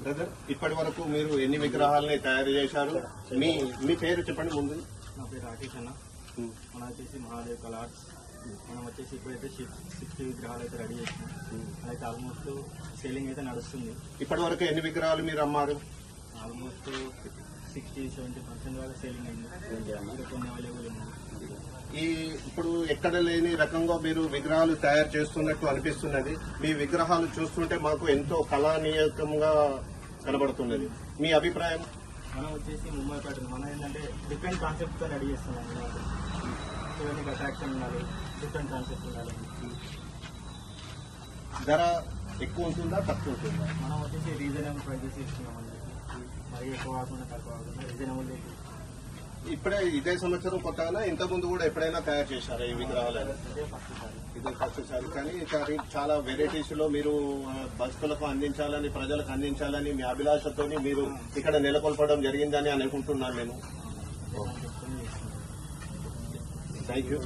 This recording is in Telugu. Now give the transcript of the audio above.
బ్రదర్, ఇప్పటి వరకు మీరు ఎన్ని విగ్రహాలని తయారు చేశారు? మీ పేరు చెప్పండి ముందు. నా పేరు రాకేష్ అన్న. మన వచ్చేసి మహాదేవ్ కళ ఆర్ట్స్. మనం వచ్చేసి ఇప్పుడైతే 60 విగ్రహాలు అయితే రెడీ చేసినాం. అయితే ఆల్మోస్ట్ సేలింగ్ అయితే నడుస్తుంది. ఇప్పటి వరకు ఎన్ని విగ్రహాలు మీరు అమ్మారు? ఆల్మోస్ట్ 60-70% వరకు సేలింగ్ అయింది. కొన్ని అవైలబుల్ ఉన్నాయి. ఇప్పుడు ఎక్కడ లేని రకంగా మీరు విగ్రహాలు తయారు చేస్తున్నట్టు అనిపిస్తున్నది. మీ విగ్రహాలు చూస్తుంటే మాకు ఎంతో కళానీయకంగా కనబడుతున్నది. మీ అభిప్రాయం? మనం వచ్చేసి ముంబై ప్యాటర్న్. మనం ఏంటంటే డిఫరెంట్ కాన్సెప్ట్తో రెడీ చేస్తున్నాం. చూడడానికి అట్రాక్షన్ ఉండాలి, డిఫరెంట్ కాన్సెప్ట్ ఉండాలి. ధర ఎక్కువ ఉంటుందా తక్కువ ఉంటుందా? మనం వచ్చేసి రీజనబుల్ ప్రైజెస్ ఇస్తున్నాం అండి. మరి ఎక్కువ కాకుండా తక్కువ కాకుండా రీజనబుల్. ఇప్పుడే ఇదే సంవత్సరం కొత్తగా ఇంతకుముందు కూడా ఎప్పుడైనా తయారు చేశారా ఈ విగ్రహాలు? ఇదే ఫస్ట్ సారి. కానీ చాలా వెరైటీస్ లో మీరు భక్తులకు అందించాలని, ప్రజలకు అందించాలని మీ అభిలాషతో మీరు ఇక్కడ నెలకొల్పడం జరిగిందని అనుకుంటున్నాను నేను. Thank you.